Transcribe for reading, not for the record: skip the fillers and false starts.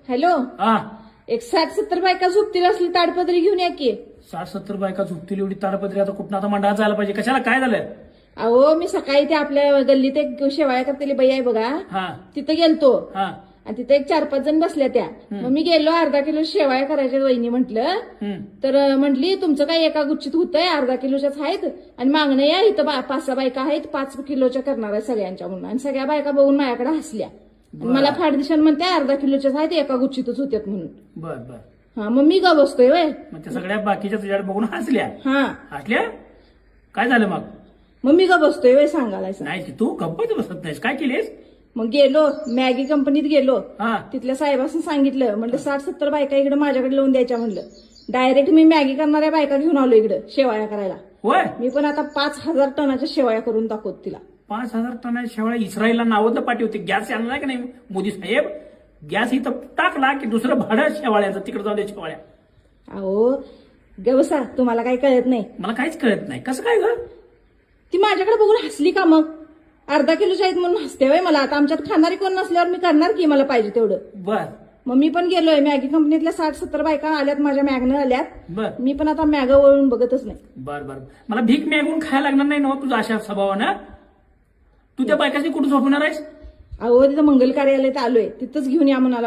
Hello, हा, एक 60-70 बायका झोपतील असली ताडपत्री घेऊन या की. 60-70 बायका झोपतील एवढी ताडपत्री आता कुठं आता मंडळात जायला पाहिजे. कशाला काय झालं? अहो, मी सकाळी ते आपल्या गल्लीत एक शेवाळ्या करतेली बाई आहे बघा, हा तिथं गेलतो हा आणि तिथे एक 4-5 जण बसल्या त्या. मग मी गेलो, अर्धा किलो शेवाळ्या करायच्या वहिनी म्हटलं. तर म्हटली तुमचं काय एका गुच्छित होतंय, अर्धा किलोच्याच आहेत आणि मागणं या इथं 5-6 बायका आहेत 5 किलोच्या करणार आहे सगळ्यांच्या म्हणून. आणि सगळ्या बायका बघून माझ्याकडे हसल्या. आणि मला फाडदिशन म्हणते अर्धा किलोच्याच आहेत एका गुच्छितच होत्यात म्हणून. बर बर. हा, मग मी का बसतोय वय. मग त्या सगळ्या बाकीच्या तुझ्याकडे बघून हसल्या. हा, हसल्या काय झालं मग? मग मी का बसतोय वय सांगायला. नाही तू गप्पच बसत नाहीस. काय केलीस? मग गेलो मॅगी कंपनीत गेलो. हा तिथल्या साहेबांनी सांगितलं, म्हणलं 60-70 बायका इकडे माझ्याकडे लावून द्यायच्या म्हणलं. डायरेक्ट मी मॅगी करणाऱ्या बायका घेऊन आलो इकडे शेवाळ्या करायला. होय, मी पण आता 5,000 टनाच्या शेवाळ्या करून दाखवत तिला. 5,000 टनाच्या शेवाळ्या इस्रायलला नावं पाठवते. गॅस आणला की नाही मोदी साहेब? गॅस इथं टाकला की दुसरं भाडं शेवाळ्याचं तिकडे जाऊ दे शेवाळ्या. अहो गवसा, तुम्हाला काही कळत नाही. मला काहीच कळत नाही. कसं काय ग? ती माझ्याकडे बघून हसली का मग? अर्धा किलोच्या आहेत म्हणून हसते वय मला. आता आमच्यात खाणारी कोण नसल्यावर मी करणार की मला पाहिजे तेवढं. बर मग मी पण गेलोय मॅगी कंपनीतल्या 60-70 बायका आल्यात माझ्या मॅगनं आल्यात. बर मी पण आता मॅग वळून बघतच नाही. बर बर. मला भीक मागून खायला लागणार नाही ना तुझ्या अशा स्वभावानं. तू त्या बायकाशी कुठं झोपणार आहेस? अहो, तिथं मंगल कार्यालयात आलोय, तिथंच घेऊन या म्हणाला.